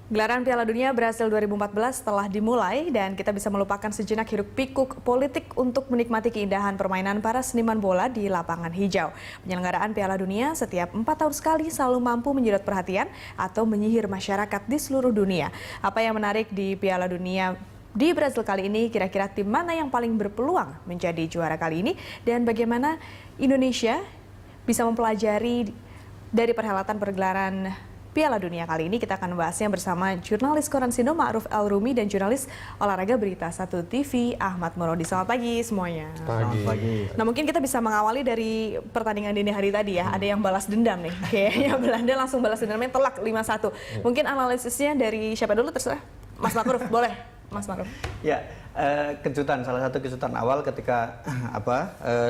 Gelaran Piala Dunia Brasil 2014 telah dimulai dan kita bisa melupakan sejenak hiruk-pikuk politik untuk menikmati keindahan permainan para seniman bola di lapangan hijau. Penyelenggaraan Piala Dunia setiap 4 tahun sekali selalu mampu menyedot perhatian atau menyihir masyarakat di seluruh dunia. Apa yang menarik di Piala Dunia di Brasil kali ini, kira-kira tim mana yang paling berpeluang menjadi juara kali ini dan bagaimana Indonesia bisa mempelajari dari perhelatan pergelaran Piala Dunia kali ini. Kita akan membahasnya bersama jurnalis Koran Sindo Ma'ruf El-Rumi dan jurnalis olahraga Berita 1 TV Ahmad Murodi. Selamat pagi semuanya. Selamat pagi. Nah, mungkin kita bisa mengawali dari pertandingan dini hari tadi ya. Ada yang balas dendam nih. Kayaknya Belanda langsung balas dendamnya telak 5-1. Mungkin analisisnya dari siapa dulu, terserah. Mas Ma'ruf, boleh? Mas Ma'ruf. Ya, salah satu kejutan awal ketika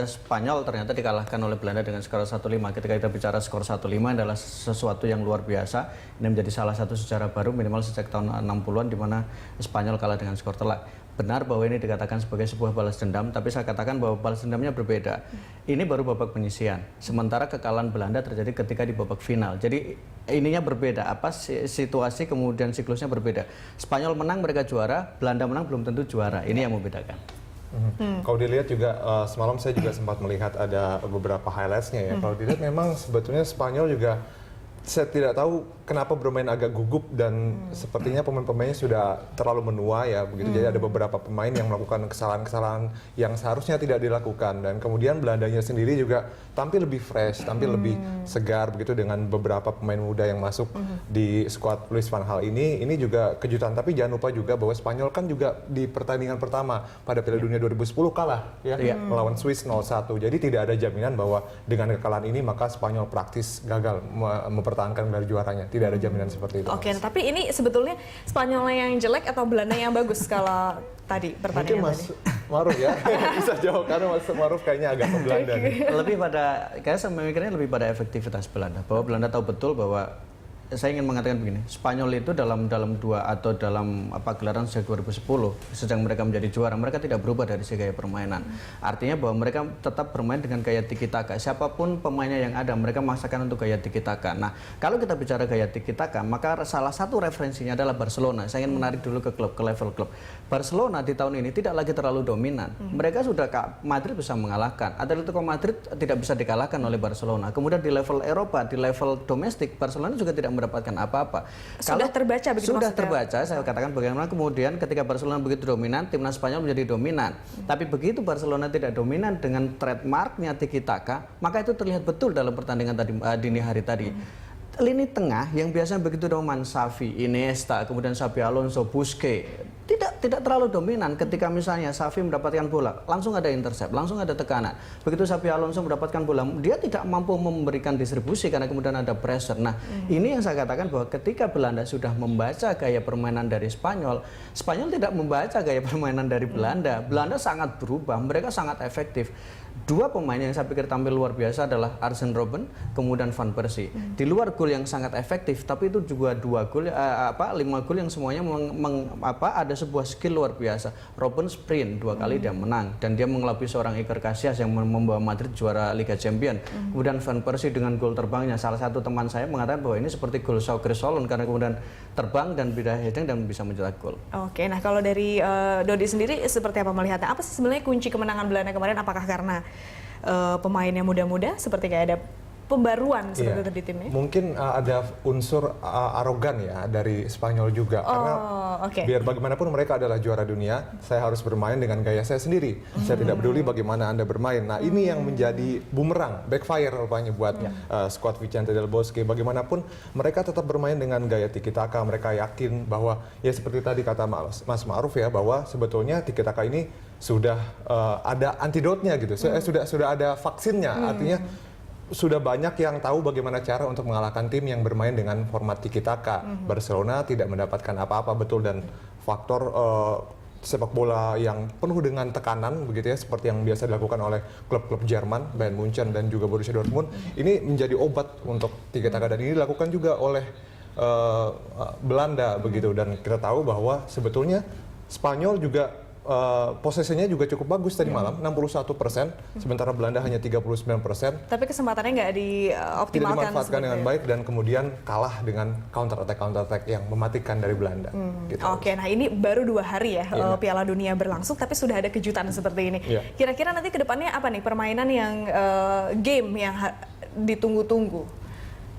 Spanyol ternyata dikalahkan oleh Belanda dengan skor 1-5. Ketika kita bicara skor 1-5 adalah sesuatu yang luar biasa. Ini menjadi salah satu sejarah baru minimal sejak tahun 60-an di mana Spanyol kalah dengan skor telak. Benar bahwa ini dikatakan sebagai sebuah balas dendam, tapi saya katakan bahwa balas dendamnya berbeda. Ini baru babak penyisihan, sementara kekalahan Belanda terjadi ketika di babak final. Jadi ininya berbeda, situasi kemudian siklusnya berbeda. Spanyol menang mereka juara, Belanda menang belum tentu juara. Ini yang membedakan. Kalau dilihat juga semalam saya juga sempat melihat ada beberapa highlights-nya ya. Kalau dilihat memang sebetulnya Spanyol juga saya tidak tahu kenapa bermain agak gugup dan sepertinya pemain-pemainnya sudah terlalu menua ya begitu. Jadi ada beberapa pemain yang melakukan kesalahan-kesalahan yang seharusnya tidak dilakukan dan kemudian Belandanya sendiri juga tampil lebih fresh, tampil lebih segar begitu dengan beberapa pemain muda yang masuk di skuad Louis van Gaal ini. Ini juga kejutan, tapi jangan lupa juga bahwa Spanyol kan juga di pertandingan pertama pada Piala Dunia 2010 kalah ya melawan Swiss 0-1. Jadi tidak ada jaminan bahwa dengan kekalahan ini maka Spanyol praktis gagal mempertahankan gelar juaranya. Tidak ada jaminan seperti itu. Oke, tapi ini sebetulnya Spanyolnya yang jelek atau Belanda yang bagus kalau tadi pertandingan Mungkin Mas Ma'ruf ya bisa jawab karena Mas Ma'ruf kayaknya agak ke Belanda nih. Lebih pada, kayak saya memikirnya lebih pada efektivitas Belanda. Bahwa Belanda tahu betul bahwa saya ingin mengatakan begini, Spanyol itu dalam gelaran sejak 2010, sejak mereka menjadi juara, mereka tidak berubah dari segi gaya permainan. Artinya bahwa mereka tetap bermain dengan gaya tiki taka. Siapapun pemainnya yang ada, mereka memaksakan untuk gaya tiki taka. Nah, kalau kita bicara gaya tiki taka, maka salah satu referensinya adalah Barcelona. Saya ingin menarik dulu ke level klub. Barcelona di tahun ini tidak lagi terlalu dominan. Mereka sudah Madrid bisa mengalahkan. Atletico Madrid tidak bisa dikalahkan oleh Barcelona. Kemudian di level Eropa, di level domestik, Barcelona juga tidak mendapatkan apa-apa. Sudah terbaca begitu sudah maksudnya? Terbaca, saya katakan bagaimana kemudian ketika Barcelona begitu dominan, timnas Spanyol menjadi dominan. Tapi begitu Barcelona tidak dominan dengan trademarknya tiki taka, maka itu terlihat betul dalam pertandingan tadi dini hari tadi. Lini tengah yang biasanya begitu dominan, Xavi, Iniesta, kemudian Xabi Alonso, Busquets, tidak terlalu dominan. Ketika misalnya Xavi mendapatkan bola, langsung ada intercept, langsung ada tekanan. Begitu Xabi Alonso mendapatkan bola, dia tidak mampu memberikan distribusi karena kemudian ada pressure. Nah, ini yang saya katakan bahwa ketika Belanda sudah membaca gaya permainan dari Spanyol, Spanyol tidak membaca gaya permainan dari Belanda. Belanda sangat berubah, mereka sangat efektif. Dua pemain yang saya pikir tampil luar biasa adalah Arjen Robben, kemudian Van Persie. Di luar gol yang sangat efektif, tapi itu juga 5 gol yang semuanya ada sebuah skill luar biasa. Robben sprint 2 kali dia menang dan dia mengelabui seorang Iker Casillas yang membawa Madrid juara Liga Champions. Kemudian Van Persie dengan gol terbangnya, salah satu teman saya mengatakan bahwa ini seperti gol Soccer Solon karena kemudian terbang dan beda heading dan bisa mencetak gol. Oke, nah kalau dari Dodi sendiri seperti apa melihatnya? Apa sih sebenarnya kunci kemenangan Belanda kemarin? Apakah karena pemainnya muda-muda seperti kayak ada pembaruan seperti itu di timnya? Mungkin ada unsur arogan ya dari Spanyol juga karena biar bagaimanapun mereka adalah juara dunia, saya harus bermain dengan gaya saya sendiri. Saya tidak peduli bagaimana Anda bermain. Nah, ini yang menjadi bumerang, backfire rupanya buat skuad Vicente Del Bosque. Bagaimanapun mereka tetap bermain dengan gaya tiki taka. Mereka yakin bahwa ya seperti tadi kata Mas Ma'ruf ya, bahwa sebetulnya tiki taka ini sudah ada antidotnya gitu. Sudah ada vaksinnya. Artinya sudah banyak yang tahu bagaimana cara untuk mengalahkan tim yang bermain dengan format tiki taka. Barcelona tidak mendapatkan apa-apa betul dan faktor sepak bola yang penuh dengan tekanan begitu ya, seperti yang biasa dilakukan oleh klub-klub Jerman, Bayern Munchen dan juga Borussia Dortmund. Ini menjadi obat untuk tiki taka dan ini dilakukan juga oleh Belanda begitu, dan kita tahu bahwa sebetulnya Spanyol juga posisinya juga cukup bagus tadi malam, 61%, sementara Belanda hanya 39%. Tapi kesempatannya nggak dioptimalkan. Tidak dimanfaatkan dengan baik dan kemudian kalah dengan counter attack yang mematikan dari Belanda. Gitu. Oke, nah ini baru 2 hari ya Piala Dunia berlangsung, tapi sudah ada kejutan seperti ini. Kira-kira nanti ke depannya apa nih permainan yang game yang ditunggu-tunggu,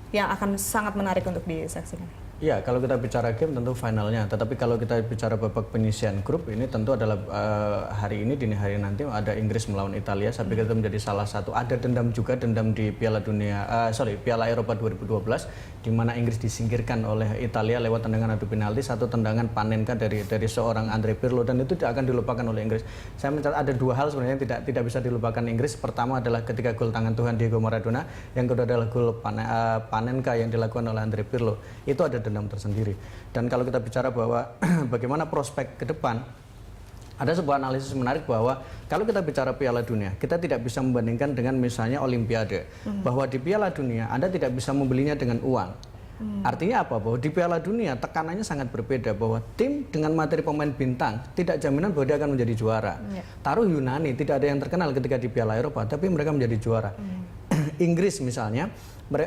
yang akan sangat menarik untuk disaksikan? Ya, kalau kita bicara game tentu finalnya. Tetapi kalau kita bicara babak penyisian grup, ini tentu adalah hari ini, dini hari nanti ada Inggris melawan Italia. Saya pikir itu menjadi salah satu. Ada dendam juga, dendam di Piala Eropa 2012, di mana Inggris disingkirkan oleh Italia lewat tendangan adu penalti, satu tendangan Panenka dari seorang Andrea Pirlo, dan itu tidak akan dilupakan oleh Inggris. Saya mencatat ada 2 hal sebenarnya yang tidak bisa dilupakan Inggris. Pertama adalah ketika gol tangan Tuhan Diego Maradona, yang kedua adalah gol Panenka yang dilakukan oleh Andrea Pirlo. Itu ada dendam tersendiri. Dan kalau kita bicara bahwa bagaimana prospek ke depan, ada sebuah analisis menarik bahwa kalau kita bicara Piala Dunia, kita tidak bisa membandingkan dengan misalnya Olimpiade. Bahwa di Piala Dunia Anda tidak bisa membelinya dengan uang. Artinya apa? Bahwa di Piala Dunia tekanannya sangat berbeda, bahwa tim dengan materi pemain bintang tidak jaminan bahwa dia akan menjadi juara. Taruh Yunani, tidak ada yang terkenal ketika di Piala Eropa, tapi mereka menjadi juara. Inggris misalnya,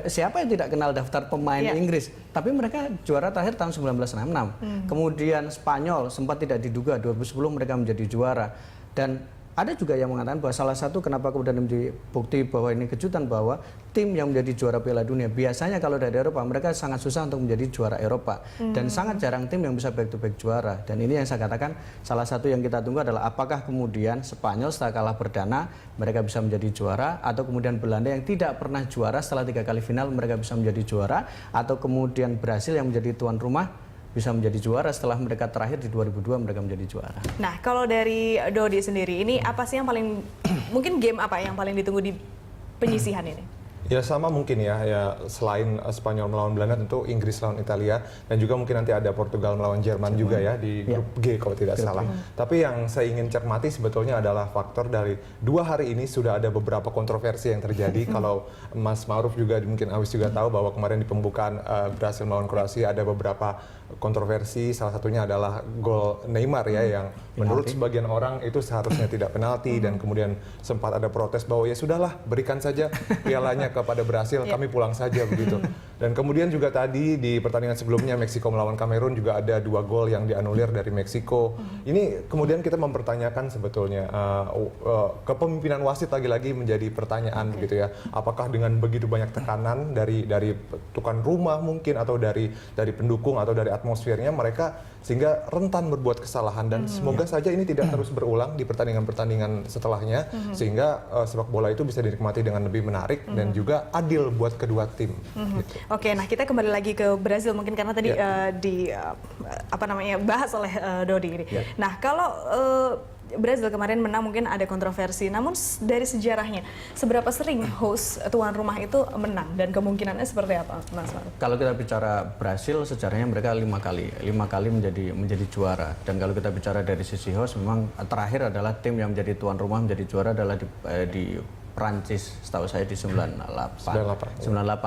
siapa yang tidak kenal daftar pemain Inggris, tapi mereka juara terakhir tahun 1966. Kemudian Spanyol sempat tidak diduga, 2010 mereka menjadi juara. Dan ada juga yang mengatakan bahwa salah satu kenapa kemudian menjadi bukti bahwa ini kejutan, bahwa tim yang menjadi juara Piala Dunia biasanya kalau dari Eropa mereka sangat susah untuk menjadi juara Eropa, dan sangat jarang tim yang bisa back to back juara. Dan ini yang saya katakan salah satu yang kita tunggu adalah apakah kemudian Spanyol setelah kalah perdana mereka bisa menjadi juara, atau kemudian Belanda yang tidak pernah juara setelah 3 kali final mereka bisa menjadi juara, atau kemudian Brasil yang menjadi tuan rumah bisa menjadi juara setelah mereka terakhir di 2002 mereka menjadi juara. Nah, kalau dari Dodi sendiri, ini apa sih yang paling, mungkin game apa yang paling ditunggu di penyisihan ini? Ya sama mungkin ya selain Spanyol melawan Belanda tentu Inggris lawan Italia, dan juga mungkin nanti ada Portugal melawan Jerman juga ya di grup G kalau tidak salah. Tapi yang saya ingin cermati sebetulnya adalah faktor dari 2 hari ini sudah ada beberapa kontroversi yang terjadi. Kalau Mas Ma'ruf juga mungkin Awis juga tahu bahwa kemarin di pembukaan Brasil melawan Kroasia ada beberapa kontroversi, salah satunya adalah gol Neymar ya yang menurut sebagian orang itu seharusnya tidak penalti, dan kemudian sempat ada protes bahwa ya sudahlah berikan saja pialanya kepada Brasil, kami pulang saja begitu. Dan kemudian juga tadi di pertandingan sebelumnya Meksiko melawan Kamerun juga ada 2 gol yang dianulir dari Meksiko. Ini kemudian kita mempertanyakan sebetulnya kepemimpinan wasit lagi-lagi menjadi pertanyaan begitu ya. Apakah dengan begitu banyak tekanan dari tuan rumah mungkin, atau dari pendukung atau dari atmosfernya mereka sehingga rentan berbuat kesalahan, dan semoga saja ini tidak terus berulang di pertandingan-pertandingan setelahnya, sehingga sepak bola itu bisa dinikmati dengan lebih menarik dan juga adil buat kedua tim. Gitu. Oke, nah kita kembali lagi ke Brazil mungkin karena tadi bahas oleh Dodi ini. Nah, kalau Brazil kemarin menang mungkin ada kontroversi, namun dari sejarahnya seberapa sering host tuan rumah itu menang dan kemungkinannya seperti apa, Mas Ma'ruf? Kalau kita bicara Brasil, sejarahnya mereka 5 kali menjadi juara. Dan kalau kita bicara dari sisi host, memang terakhir adalah tim yang menjadi tuan rumah menjadi juara adalah di Prancis, setahu saya di 98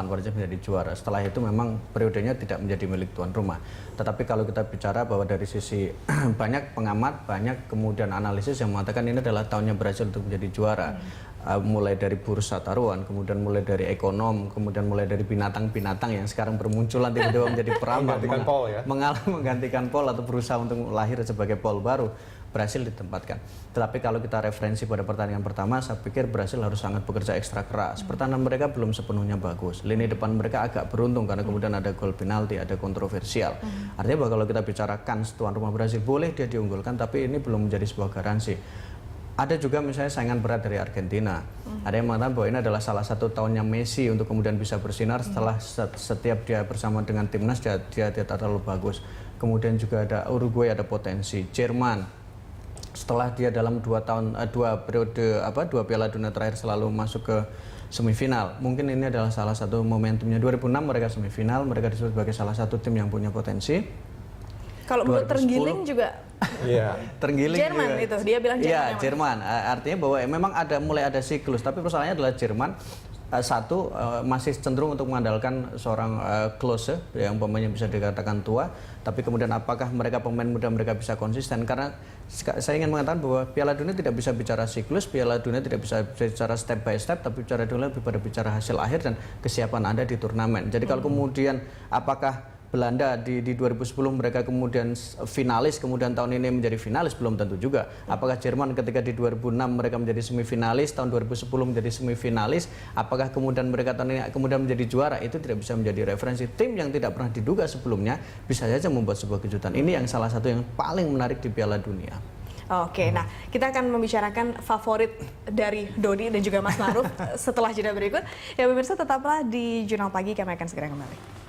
Prancis menjadi juara. Setelah itu memang periodenya tidak menjadi milik tuan rumah. Tetapi kalau kita bicara bahwa dari sisi banyak pengamat, banyak kemudian analisis yang mengatakan ini adalah tahunnya Brasil untuk menjadi juara. Mulai dari bursa taruhan, kemudian mulai dari ekonom, kemudian mulai dari binatang-binatang yang sekarang bermunculan tiba-tiba menjadi peramal, menggantikan Paul atau berusaha untuk lahir sebagai Paul baru. Brasil ditempatkan. Tetapi kalau kita referensi pada pertandingan pertama, saya pikir Brasil harus sangat bekerja ekstra keras. Pertahanan mereka belum sepenuhnya bagus. Lini depan mereka agak beruntung karena kemudian ada gol penalti, ada kontroversial. Artinya bahwa kalau kita bicara kans tuan rumah Brasil, boleh dia diunggulkan, tapi ini belum menjadi sebuah garansi. Ada juga misalnya saingan berat dari Argentina. Ada yang mengatakan bahwa ini adalah salah satu tahunnya Messi untuk kemudian bisa bersinar setelah setiap dia bersama dengan timnas dia tidak terlalu bagus. Kemudian juga ada Uruguay, ada potensi. Jerman, setelah dia dalam 2 Piala Dunia terakhir selalu masuk ke semifinal, mungkin ini adalah salah satu momentumnya. 2006 mereka semifinal, mereka disebut sebagai salah satu tim yang punya potensi. Kalau menurut Terenggiling juga Terenggiling Jerman juga. Itu dia bilang Jerman. Iya, Jerman. Artinya bahwa memang mulai ada siklus, tapi persoalannya adalah Jerman masih cenderung untuk mengandalkan seorang Klose yang pemainnya bisa dikatakan tua, tapi kemudian apakah mereka pemain muda mereka bisa konsisten? Karena saya ingin mengatakan bahwa Piala Dunia tidak bisa bicara siklus, Piala Dunia tidak bisa bicara step by step, tapi Piala Dunia lebih pada bicara hasil akhir dan kesiapan Anda di turnamen. Jadi kalau kemudian apakah Belanda di 2010 mereka kemudian finalis, kemudian tahun ini menjadi finalis, belum tentu juga. Apakah Jerman ketika di 2006 mereka menjadi semifinalis, tahun 2010 menjadi semifinalis, apakah kemudian mereka tahun ini kemudian menjadi juara, itu tidak bisa menjadi referensi. Tim yang tidak pernah diduga sebelumnya bisa saja membuat sebuah kejutan. Ini yang salah satu yang paling menarik di Piala Dunia. Oke, nah kita akan membicarakan favorit dari Dodi dan juga Mas Maruf setelah jeda berikut. Ya pemirsa, tetaplah di Jurnal Pagi, kami akan segera kembali.